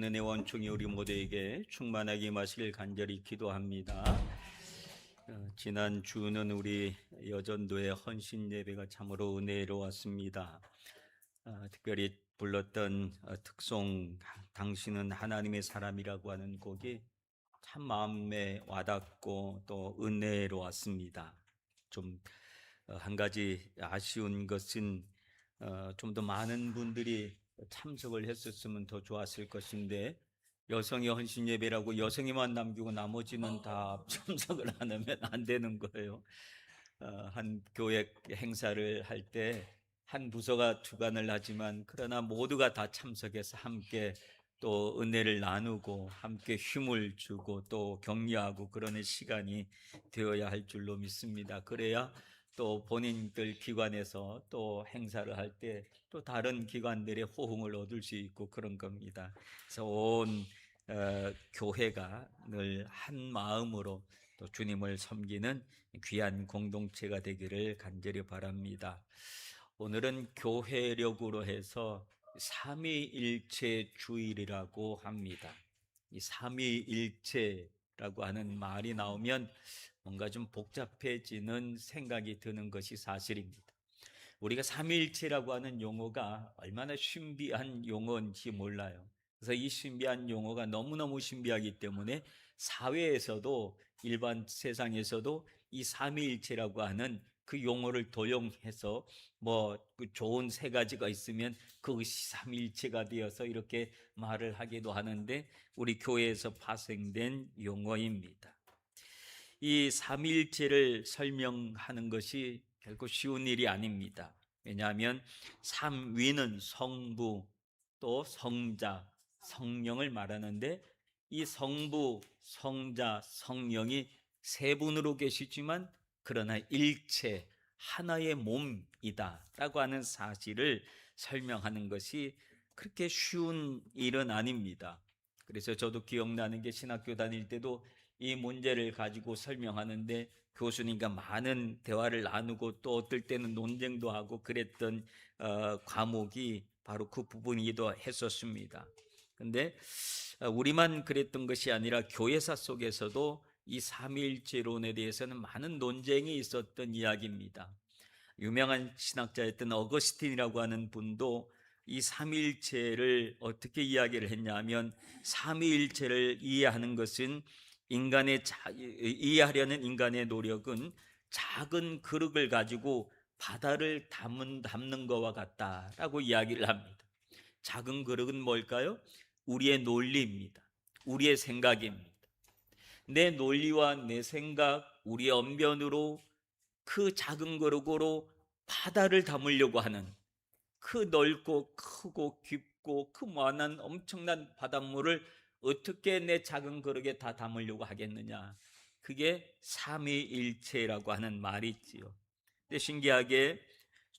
은혜의 원총이 우리 모두에게 충만하게 임하시길 간절히 기도합니다. 지난 주는 우리 여전도의 헌신 예배가 참으로 은혜로웠습니다. 특별히 불렀던 특송 당신은 하나님의 사람이라고 하는 곡이 참 마음에 와닿고 또 은혜로웠습니다. 좀 한 가지 아쉬운 것은 좀 더 많은 분들이 참석을 했었으면 더 좋았을 것인데, 여성의 헌신 예배라고 여성이만 남기고 나머지는 다 참석을 안 하면 안 되는 거예요. 한 교회 행사를 할 때 한 부서가 주관을 하지만 그러나 모두가 다 참석해서 함께 또 은혜를 나누고 함께 힘을 주고 또 격려하고 그러는 시간이 되어야 할 줄로 믿습니다. 그래야 또 본인들 기관에서 또 행사를 할 때 또 다른 기관들의 호응을 얻을 수 있고 그런 겁니다. 그래서 온 교회가 늘 한 마음으로 또 주님을 섬기는 귀한 공동체가 되기를 간절히 바랍니다. 오늘은 교회력으로 해서 삼위일체 주일이라고 합니다. 이 삼위일체라고 하는 말이 나오면 뭔가 좀 복잡해지는 생각이 드는 것이 사실입니다. 우리가 삼위일체라고 하는 용어가 얼마나 신비한 용어인지 몰라요. 그래서 이 신비한 용어가 너무너무 신비하기 때문에 사회에서도 일반 세상에서도 이 삼위일체라고 하는 그 용어를 도용해서 그 좋은 세 가지가 있으면 그것이 삼위일체가 되어서 이렇게 말을 하기도 하는데, 우리 교회에서 파생된 용어입니다. 이 삼위일체를 설명하는 것이 결코 쉬운 일이 아닙니다. 왜냐하면 삼위는 성부, 또 성자, 성령을 말하는데, 이 성부, 성자, 성령이 세 분으로 계시지만 그러나 일체 하나의 몸이다 라고 하는 사실을 설명하는 것이 그렇게 쉬운 일은 아닙니다. 그래서 저도 기억나는 게, 신학교 다닐 때도 이 문제를 가지고 설명하는데 교수님과 많은 대화를 나누고 또 어떨 때는 논쟁도 하고 그랬던 과목이 바로 그 부분이기도 했었습니다. 근데 우리만 그랬던 것이 아니라 교회사 속에서도 이 삼위일체론에 대해서는 많은 논쟁이 있었던 이야기입니다. 유명한 신학자였던 어거스틴이라고 하는 분도 이 삼위일체를 어떻게 이야기를 했냐면, 삼위일체를 이해하는 것은 이해하려는 인간의 노력은 작은 그릇을 가지고 바다를 담는 것과 같다라고 이야기를 합니다. 작은 그릇은 뭘까요? 우리의 논리입니다. 우리의 생각입니다. 내 논리와 내 생각, 우리의 언변으로 그 작은 그릇으로 바다를 담으려고 하는, 그 넓고 크고 깊고 그 많은 엄청난 바닷물을 어떻게 내 작은 그릇에 다 담으려고 하겠느냐. 그게 삼위일체라고 하는 말이 있지요. 근데 신기하게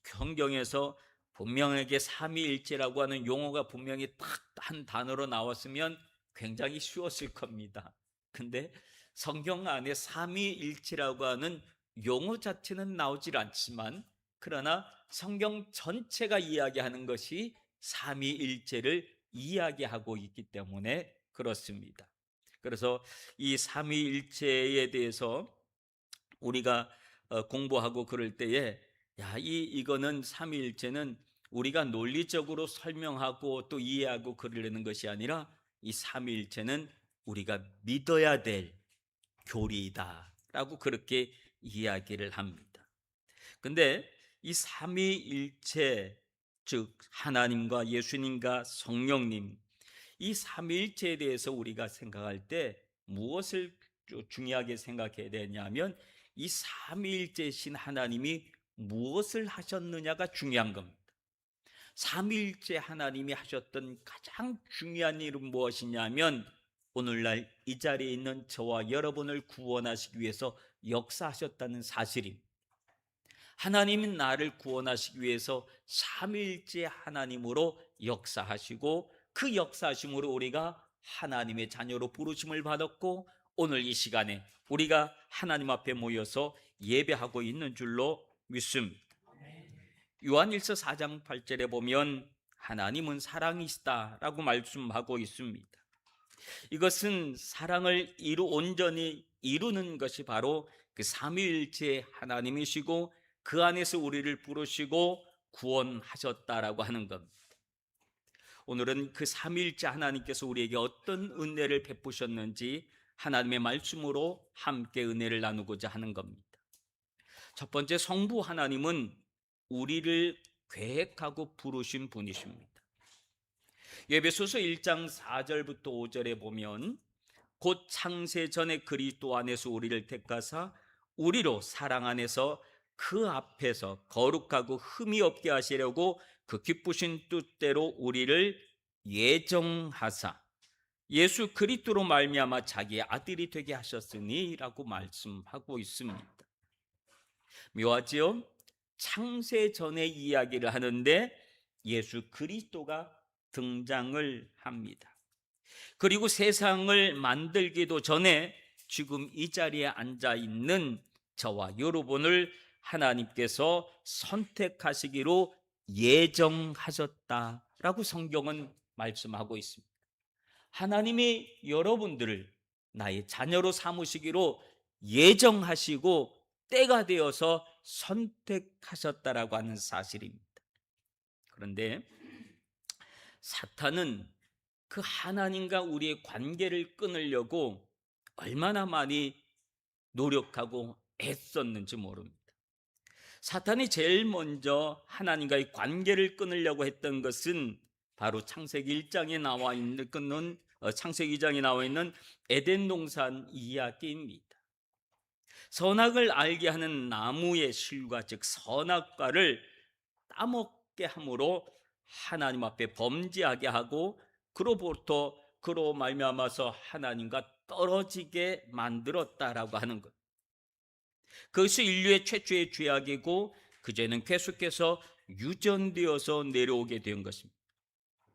성경에서 분명하게 삼위일체라고 하는 용어가 분명히 딱 한 단어로 나왔으면 굉장히 쉬웠을 겁니다. 근데 성경 안에 삼위일체라고 하는 용어 자체는 나오질 않지만, 그러나 성경 전체가 이야기하는 것이 삼위일체를 이야기하고 있기 때문에 그렇습니다. 그래서 이 삼위일체에 대해서 우리가 공부하고 그럴 때에, 이거는 삼위일체는 우리가 논리적으로 설명하고 또 이해하고 그러려는 것이 아니라, 이 삼위일체는 우리가 믿어야 될 교리이다라고 그렇게 이야기를 합니다. 근데 이 삼위일체, 즉 하나님과 예수님과 성령님, 이 삼위일체에 대해서 우리가 생각할 때 무엇을 중요하게 생각해야 되냐면, 이 삼위일체신 하나님이 무엇을 하셨느냐가 중요한 겁니다. 삼위일체 하나님이 하셨던 가장 중요한 일은 무엇이냐면, 오늘날 이 자리에 있는 저와 여러분을 구원하시기 위해서 역사하셨다는 사실입니다. 하나님은 나를 구원하시기 위해서 삼위일체 하나님으로 역사하시고, 그 역사하심으로 우리가 하나님의 자녀로 부르심을 받았고, 오늘 이 시간에 우리가 하나님 앞에 모여서 예배하고 있는 줄로 믿습니다. 요한일서 4장 8절에 보면 하나님은 사랑이시다라고 말씀하고 있습니다. 이것은 사랑을 온전히 이루는 것이 바로 그 삼위일체 하나님이시고 그 안에서 우리를 부르시고 구원하셨다라고 하는 겁니다. 오늘은 그 삼위일체 하나님께서 우리에게 어떤 은혜를 베푸셨는지 하나님의 말씀으로 함께 은혜를 나누고자 하는 겁니다. 첫 번째, 성부 하나님은 우리를 계획하고 부르신 분이십니다. 에베소서 1장 4절부터 5절에 보면 곧 창세 전에 그리스도 안에서 우리를 택하사 우리로 사랑 안에서 그 앞에서 거룩하고 흠이 없게 하시려고 그 기쁘신 뜻대로 우리를 예정하사 예수 그리스도로 말미암아 자기의 아들이 되게 하셨으니라고 말씀하고 있습니다. 묘하지요? 창세 전의 이야기를 하는데 예수 그리스도가 등장을 합니다. 그리고 세상을 만들기도 전에 지금 이 자리에 앉아 있는 저와 여러분을 하나님께서 선택하시기로 예정하셨다라고 성경은 말씀하고 있습니다. 하나님이 여러분들을 나의 자녀로 삼으시기로 예정하시고 때가 되어서 선택하셨다라고 하는 사실입니다. 그런데 사탄은 그 하나님과 우리의 관계를 끊으려고 얼마나 많이 노력하고 애썼는지 모릅니다. 사탄이 제일 먼저 하나님과의 관계를 끊으려고 했던 것은 바로 창세기 1장에 나와 있는 창세기 2장에 나와 있는 에덴 동산 이야기입니다. 선악을 알게 하는 나무의 실과 즉 선악과를 따먹게 함으로 하나님 앞에 범죄하게 하고 그로 말미암아서 하나님과 떨어지게 만들었다라고 하는 것. 그것이 인류의 최초의 죄악이고 그 죄는 계속해서 유전되어서 내려오게 된 것입니다.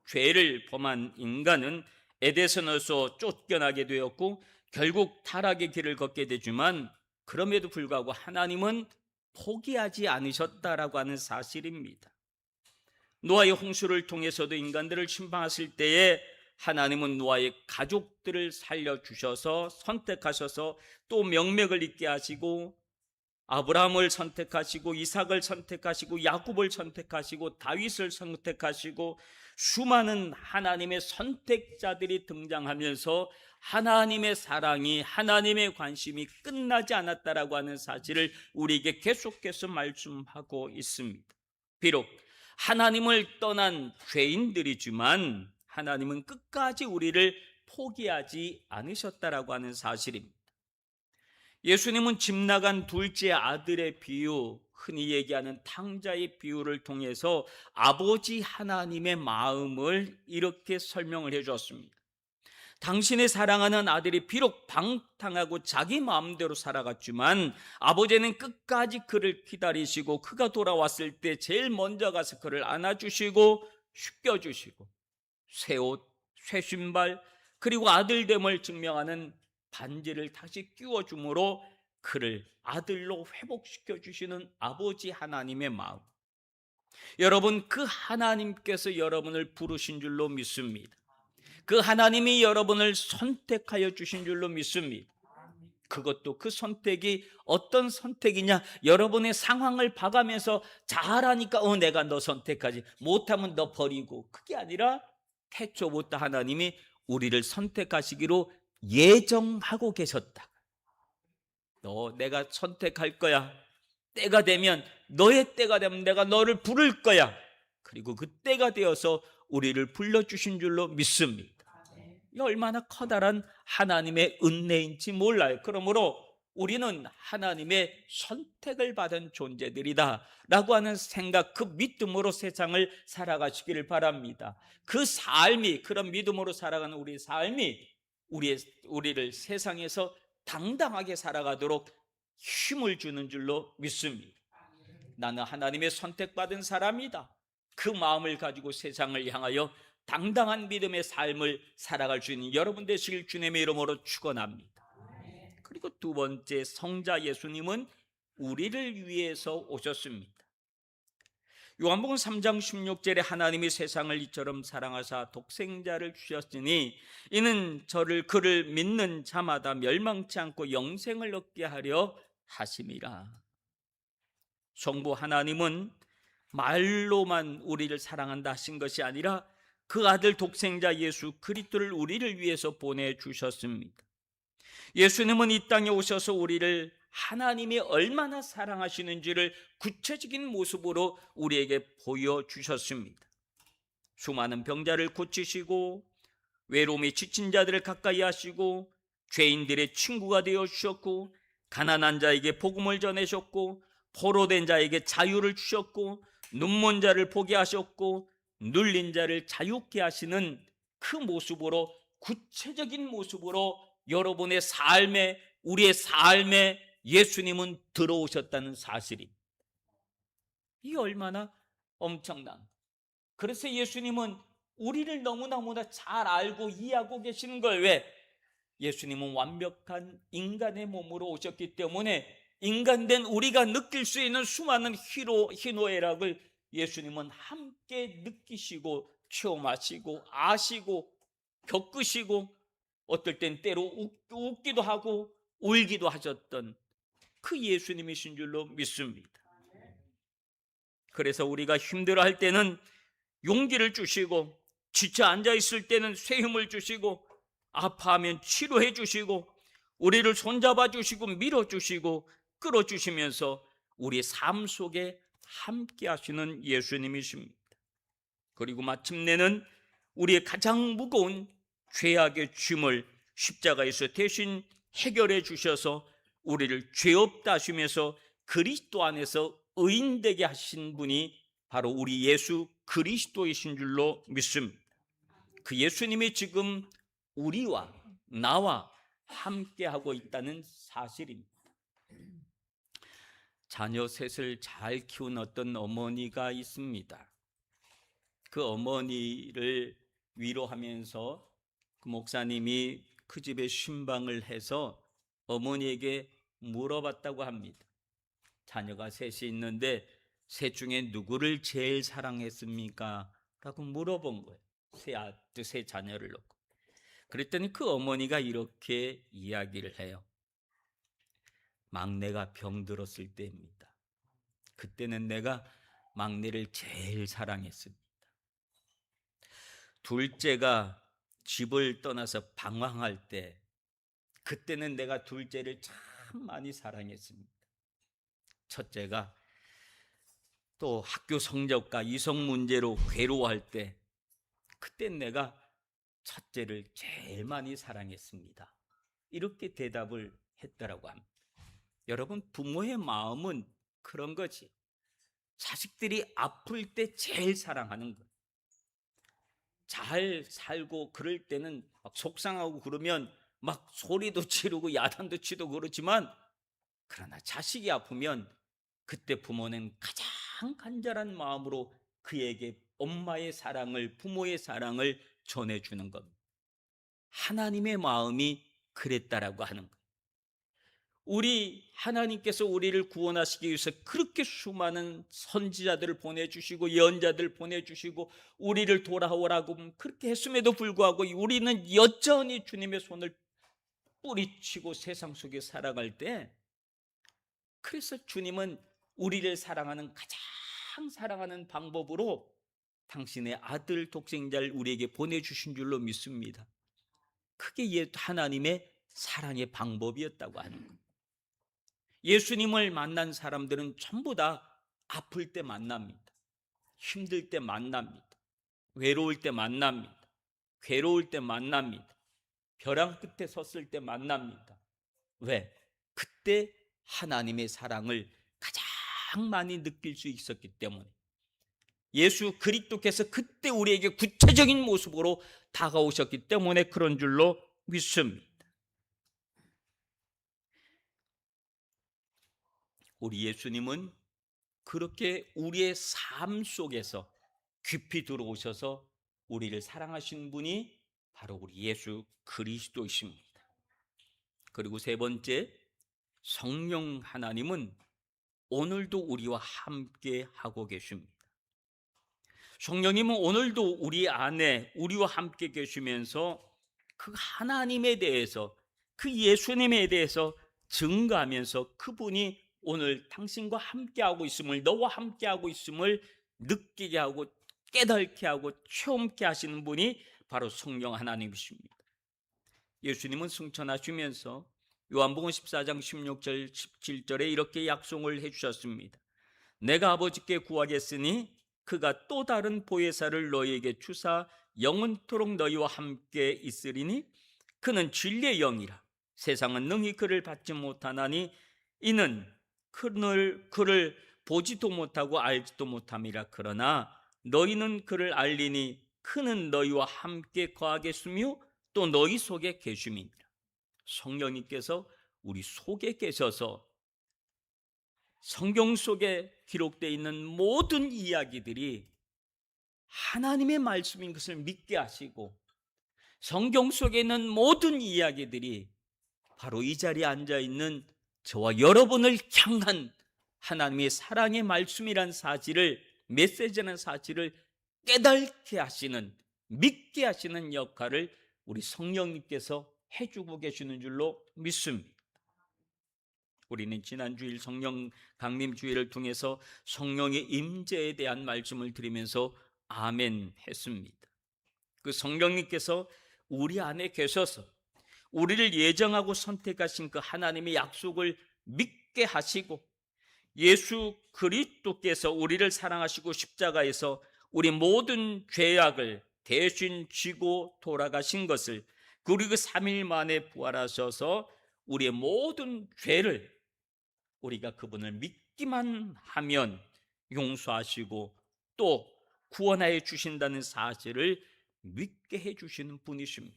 죄를 범한 인간은 에덴에서 쫓겨나게 되었고 결국 타락의 길을 걷게 되지만 그럼에도 불구하고 하나님은 포기하지 않으셨다라고 하는 사실입니다. 노아의 홍수를 통해서도 인간들을 심판하실 때에 하나님은 노아의 가족들을 살려주셔서 선택하셔서 또 명맥을 잇게 하시고 아브라함을 선택하시고 이삭을 선택하시고 야곱을 선택하시고 다윗을 선택하시고 수많은 하나님의 선택자들이 등장하면서 하나님의 사랑이 하나님의 관심이 끝나지 않았다라고 하는 사실을 우리에게 계속해서 말씀하고 있습니다. 비록 하나님을 떠난 죄인들이지만 하나님은 끝까지 우리를 포기하지 않으셨다라고 하는 사실입니다. 예수님은 집 나간 둘째 아들의 비유, 흔히 얘기하는 탕자의 비유를 통해서 아버지 하나님의 마음을 이렇게 설명을 해 주었습니다. 당신의 사랑하는 아들이 비록 방탕하고 자기 마음대로 살아갔지만 아버지는 끝까지 그를 기다리시고 그가 돌아왔을 때 제일 먼저 가서 그를 안아주시고 씻겨주시고 새 옷, 새 신발 그리고 아들됨을 증명하는 반지를 다시 끼워줌으로 그를 아들로 회복시켜 주시는 아버지 하나님의 마음. 여러분, 그 하나님께서 여러분을 부르신 줄로 믿습니다. 그 하나님이 여러분을 선택하여 주신 줄로 믿습니다. 그것도 그 선택이 어떤 선택이냐, 여러분의 상황을 봐가면서 잘하니까 내가 너 선택하지, 못하면 너 버리고, 그게 아니라 태초부터 하나님이 우리를 선택하시기로 예정하고 계셨다. 내가 선택할 거야. 때가 되면, 너의 때가 되면 내가 너를 부를 거야. 그리고 그 때가 되어서 우리를 불러주신 줄로 믿습니다. 이 얼마나 커다란 하나님의 은혜인지 몰라요. 그러므로 우리는 하나님의 선택을 받은 존재들이다 라고 하는 생각, 그 믿음으로 세상을 살아가시기를 바랍니다. 그 삶이, 그런 믿음으로 살아가는 우리의 삶이 우리를 세상에서 당당하게 살아가도록 힘을 주는 줄로 믿습니다. 나는 하나님의 선택받은 사람이다. 그 마음을 가지고 세상을 향하여 당당한 믿음의 삶을 살아갈 수 있는 여러분 되시길 주님의 이름으로 축원합니다. 그리고 두 번째, 성자 예수님은 우리를 위해서 오셨습니다. 요한복음 3장 16절에 하나님이 세상을 이처럼 사랑하사 독생자를 주셨으니 이는 그를 믿는 자마다 멸망치 않고 영생을 얻게 하려 하심이라. 성부 하나님은 말로만 우리를 사랑한다 하신 것이 아니라 그 아들 독생자 예수 그리스도를 우리를 위해서 보내주셨습니다. 예수님은 이 땅에 오셔서 우리를 하나님이 얼마나 사랑하시는지를 구체적인 모습으로 우리에게 보여주셨습니다. 수많은 병자를 고치시고 외로움에 지친 자들을 가까이 하시고 죄인들의 친구가 되어 주셨고 가난한 자에게 복음을 전하셨고 포로된 자에게 자유를 주셨고 눈먼 자를 보게 하셨고 눌린 자를 자유케 하시는 그 모습으로, 구체적인 모습으로 여러분의 삶에, 우리의 삶에 예수님은 들어오셨다는 사실입니다. 이 얼마나 엄청난. 그래서 예수님은 우리를 너무나 잘 알고 이해하고 계시는 걸, 왜? 예수님은 완벽한 인간의 몸으로 오셨기 때문에 인간된 우리가 느낄 수 있는 수많은 희노애락을 예수님은 함께 느끼시고 체험하시고 아시고 겪으시고 어떨 땐 때로 웃기도 하고 울기도 하셨던 그 예수님이신 줄로 믿습니다. 그래서 우리가 힘들어할 때는 용기를 주시고, 지쳐 앉아있을 때는 새 힘을 주시고, 아파하면 치료해 주시고, 우리를 손잡아 주시고 밀어주시고 끌어주시면서 우리 삶 속에 함께 하시는 예수님이십니다. 그리고 마침내는 우리의 가장 무거운 죄악의 짐을 십자가에서 대신 해결해 주셔서 우리를 죄 없다 하시면서 그리스도 안에서 의인되게 하신 분이 바로 우리 예수 그리스도이신 줄로 믿습니다. 그 예수님이 지금 우리와 나와 함께하고 있다는 사실입니다. 자녀 셋을 잘 키운 어떤 어머니가 있습니다. 그 어머니를 위로하면서 그 목사님이 그 집에 신방을 해서 어머니에게 물어봤다고 합니다. 자녀가 셋이 있는데 셋 중에 누구를 제일 사랑했습니까? 라고 물어본 거예요. 세 자녀를 놓고. 그랬더니 그 어머니가 이렇게 이야기를 해요. 막내가 병들었을 때입니다. 그때는 내가 막내를 제일 사랑했습니다. 둘째가 집을 떠나서 방황할 때, 그때는 내가 둘째를 참 많이 사랑했습니다. 첫째가 또 학교 성적과 이성 문제로 괴로워할 때, 그땐 내가 첫째를 제일 많이 사랑했습니다. 이렇게 대답을 했다라고 합니다. 여러분, 부모의 마음은 그런 거지. 자식들이 아플 때 제일 사랑하는 거. 잘 살고 그럴 때는 막 속상하고 그러면 막 소리도 지르고 야단도 치고 그렇지만, 그러나 자식이 아프면 그때 부모는 가장 간절한 마음으로 그에게 엄마의 사랑을, 부모의 사랑을 전해주는 겁니다. 하나님의 마음이 그랬다라고 하는 거예요. 우리 하나님께서 우리를 구원하시기 위해서 그렇게 수많은 선지자들을 보내주시고 예언자들을 보내주시고 우리를 돌아오라고 그렇게 했음에도 불구하고 우리는 여전히 주님의 손을 뿌리치고 세상 속에 살아갈 때, 그래서 주님은 우리를 사랑하는 가장 사랑하는 방법으로 당신의 아들 독생자를 우리에게 보내주신 줄로 믿습니다. 그게 하나님의 사랑의 방법이었다고 하는 거예요. 예수님을 만난 사람들은 전부 다 아플 때 만납니다. 힘들 때 만납니다. 외로울 때 만납니다. 괴로울 때 만납니다. 벼랑 끝에 섰을 때 만납니다. 왜? 그때 하나님의 사랑을 가장 많이 느낄 수 있었기 때문에, 예수 그리스도께서 그때 우리에게 구체적인 모습으로 다가오셨기 때문에 그런 줄로 믿습니다. 우리 예수님은 그렇게 우리의 삶 속에서 깊이 들어오셔서 우리를 사랑하신 분이 바로 우리 예수 그리스도이십니다. 그리고 세 번째, 성령 하나님은 오늘도 우리와 함께 하고 계십니다. 성령님은 오늘도 우리 안에 우리와 함께 계시면서 그 하나님에 대해서, 그 예수님에 대해서 증거하면서 그분이 오늘 당신과 함께하고 있음을, 너와 함께하고 있음을 느끼게 하고 깨닫게 하고 체험케 하시는 분이 바로 성령 하나님이십니다. 예수님은 승천하시면서 요한복음 14장 16절 17절에 이렇게 약속을 해주셨습니다. 내가 아버지께 구하겠으니 그가 또 다른 보혜사를 너희에게 주사 영원토록 너희와 함께 있으리니 그는 진리의 영이라. 세상은 능히 그를 받지 못하나니 이는 그를 보지도 못하고 알지도 못함이라. 그러나 너희는 그를 알리니 그는 너희와 함께 거하겠으며 또 너희 속에 계심이니라. 성령님께서 우리 속에 계셔서 성경 속에 기록되어 있는 모든 이야기들이 하나님의 말씀인 것을 믿게 하시고, 성경 속에 있는 모든 이야기들이 바로 이 자리에 앉아있는 저와 여러분을 향한 하나님의 사랑의 말씀이란 사실을, 메시지라는 사실을 깨닫게 하시는, 믿게 하시는 역할을 우리 성령님께서 해주고 계시는 줄로 믿습니다. 우리는 지난주일 성령 강림 주일을 통해서 성령의 임재에 대한 말씀을 드리면서 아멘 했습니다. 그 성령님께서 우리 안에 계셔서 우리를 예정하고 선택하신 그 하나님의 약속을 믿게 하시고, 예수 그리스도께서 우리를 사랑하시고 십자가에서 우리 모든 죄악을 대신 지고 돌아가신 것을, 그리고 그 3일 만에 부활하셔서 우리의 모든 죄를 우리가 그분을 믿기만 하면 용서하시고 또 구원하여 주신다는 사실을 믿게 해주시는 분이십니다.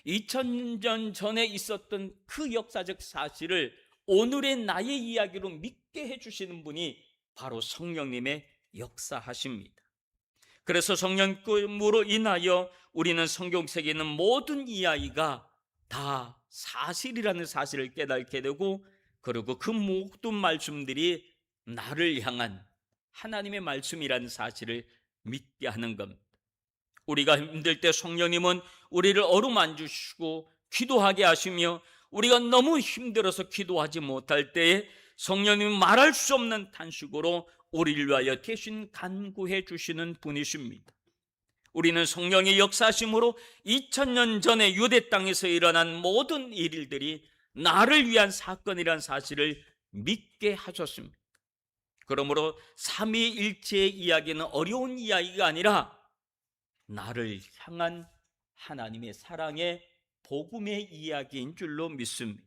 2000년 전에 있었던 그 역사적 사실을 오늘의 나의 이야기로 믿게 해주시는 분이 바로 성령님의 역사하십니다. 그래서 성령님으로 인하여 우리는 성경 속에 있는 모든 이야기가 다 사실이라는 사실을 깨닫게 되고, 그리고 그 모든 말씀들이 나를 향한 하나님의 말씀이라는 사실을 믿게 하는 겁니다. 우리가 힘들 때 성령님은 우리를 어루만지시고 기도하게 하시며, 우리가 너무 힘들어서 기도하지 못할 때에 성령님은 말할 수 없는 탄식으로 우리를 위하여 대신 간구해 주시는 분이십니다. 우리는 성령의 역사심으로 2000년 전에 유대 땅에서 일어난 모든 일들이 나를 위한 사건이라는 사실을 믿게 하셨습니다. 그러므로 삼위일체의 이야기는 어려운 이야기가 아니라 나를 향한 하나님의 사랑의 복음의 이야기인 줄로 믿습니다.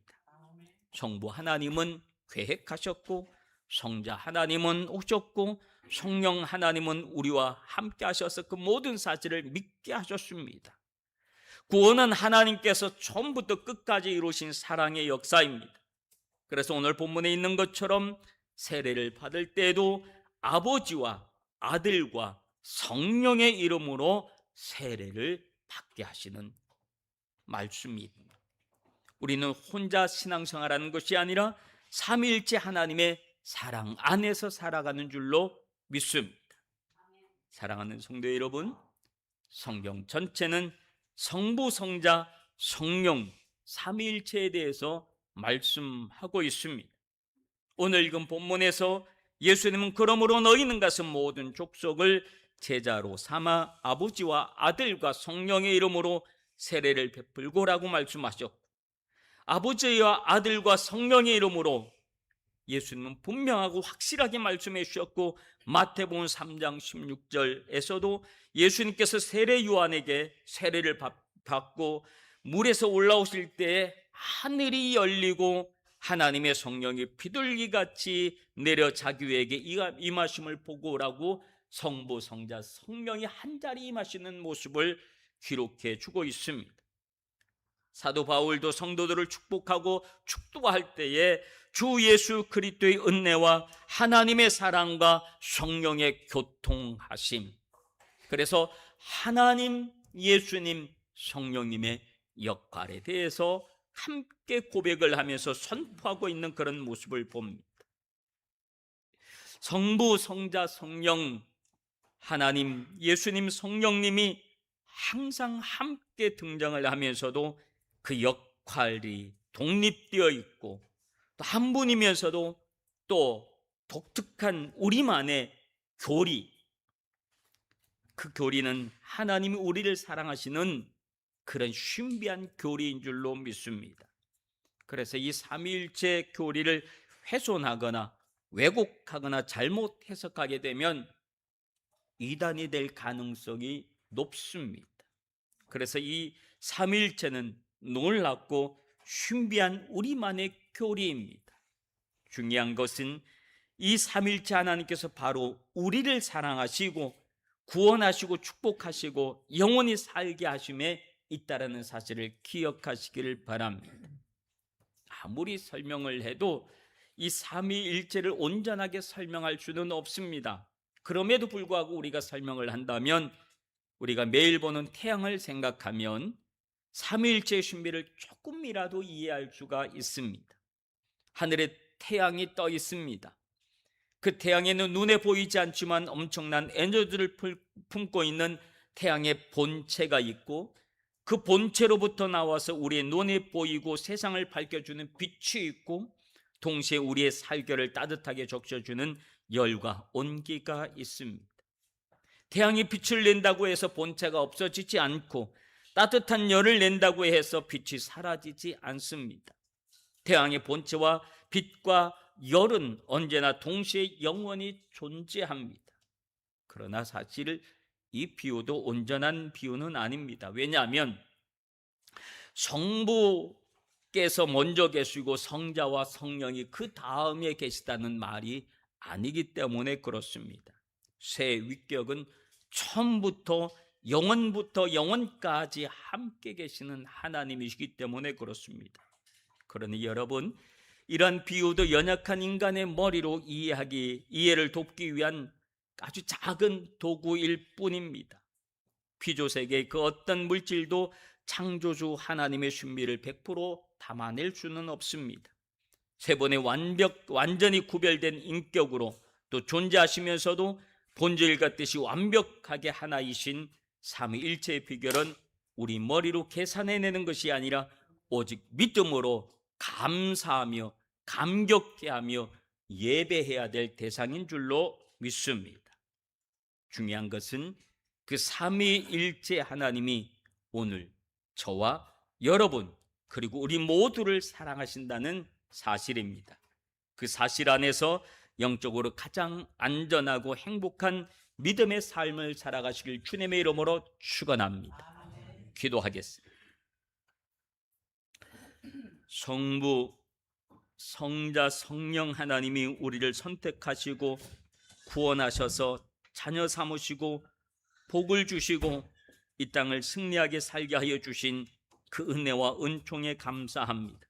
성부 하나님은 계획하셨고, 성자 하나님은 오셨고, 성령 하나님은 우리와 함께 하셔서 그 모든 사실을 믿게 하셨습니다. 구원은 하나님께서 처음부터 끝까지 이루신 사랑의 역사입니다. 그래서 오늘 본문에 있는 것처럼 세례를 받을 때에도 아버지와 아들과 성령의 이름으로 세례를 받게 하시는 말씀입니다. 우리는 혼자 신앙생활하는 것이 아니라 삼위일체 하나님의 사랑 안에서 살아가는 줄로 믿습니다. 사랑하는 성도 여러분, 성경 전체는 성부, 성자, 성령 삼위일체에 대해서 말씀하고 있습니다. 오늘 읽은 본문에서 예수님은 그러므로 너희는 가서 모든 족속을 제자로 삼아 아버지와 아들과 성령의 이름으로 세례를 베풀고라고 말씀하셨고, 아버지와 아들과 성령의 이름으로 예수님은 분명하고 확실하게 말씀해 주셨고, 마태복음 3장 16절에서도 예수님께서 세례 요한에게 세례를 받고 물에서 올라오실 때에 하늘이 열리고 하나님의 성령이 비둘기같이 내려 자기 위에게 임하심을 보고라고 성부, 성자, 성령이 한자리 임하시는 모습을 기록해 주고 있습니다. 사도 바울도 성도들을 축복하고 축도할 때에 주 예수 그리스도의 은혜와 하나님의 사랑과 성령의 교통하심, 그래서 하나님, 예수님, 성령님의 역할에 대해서 함께 고백을 하면서 선포하고 있는 그런 모습을 봅니다. 성부, 성자, 성령 하나님, 예수님, 성령님이 항상 함께 등장을 하면서도 그 역할이 독립되어 있고 또 한 분이면서도 또 독특한 우리만의 교리, 그 교리는 하나님이 우리를 사랑하시는 그런 신비한 교리인 줄로 믿습니다. 그래서 이 삼위일체 교리를 훼손하거나 왜곡하거나 잘못 해석하게 되면 이단이 될 가능성이 높습니다. 그래서 이 삼위일체는 놀랍고 신비한 우리만의 교리입니다. 중요한 것은 이 삼위일체 하나님께서 바로 우리를 사랑하시고 구원하시고 축복하시고 영원히 살게 하심에 있다라는 사실을 기억하시기를 바랍니다. 아무리 설명을 해도 이 삼위일체를 온전하게 설명할 수는 없습니다. 그럼에도 불구하고 우리가 설명을 한다면 우리가 매일 보는 태양을 생각하면 삼위일체의 신비를 조금이라도 이해할 수가 있습니다. 하늘에 태양이 떠 있습니다. 그 태양에는 눈에 보이지 않지만 엄청난 에너지를 품고 있는 태양의 본체가 있고 그 본체로부터 나와서 우리의 눈에 보이고 세상을 밝혀주는 빛이 있고 동시에 우리의 살결을 따뜻하게 적셔주는 열과 온기가 있습니다. 태양이 빛을 낸다고 해서 본체가 없어지지 않고 따뜻한 열을 낸다고 해서 빛이 사라지지 않습니다. 태양의 본체와 빛과 열은 언제나 동시에 영원히 존재합니다. 그러나 사실 이 비유도 온전한 비유는 아닙니다. 왜냐하면 성부께서 먼저 계시고 성자와 성령이 그 다음에 계시다는 말이 아니기 때문에 그렇습니다. 새 위격은 처음부터 영원부터 영원까지 함께 계시는 하나님이시기 때문에 그렇습니다. 그러니 여러분, 이러한 비유도 연약한 인간의 머리로 이해를 돕기 위한 아주 작은 도구일 뿐입니다. 피조세계의 그 어떤 물질도 창조주 하나님의 신비를 100% 담아낼 수는 없습니다. 세 번의 완전히 구별된 인격으로 또 존재하시면서도 본질 같듯이 완벽하게 하나이신 삼위일체의 비결은 우리 머리로 계산해내는 것이 아니라 오직 믿음으로 감사하며 감격해하며 예배해야 될 대상인 줄로 믿습니다. 중요한 것은 그 삼위일체 하나님이 오늘 저와 여러분 그리고 우리 모두를 사랑하신다는 사실입니다. 그 사실 안에서 영적으로 가장 안전하고 행복한 믿음의 삶을 살아가시길 주님의 이름으로 축원합니다. 기도하겠습니다. 성부, 성자, 성령 하나님이 우리를 선택하시고 구원하셔서 자녀 삼으시고 복을 주시고 이 땅을 승리하게 살게 하여 주신 그 은혜와 은총에 감사합니다.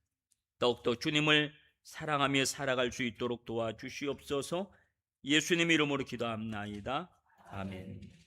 더욱더 주님을 사랑하며 살아갈 수 있도록 도와주시옵소서. 예수님 이름으로 기도합나이다. 아멘.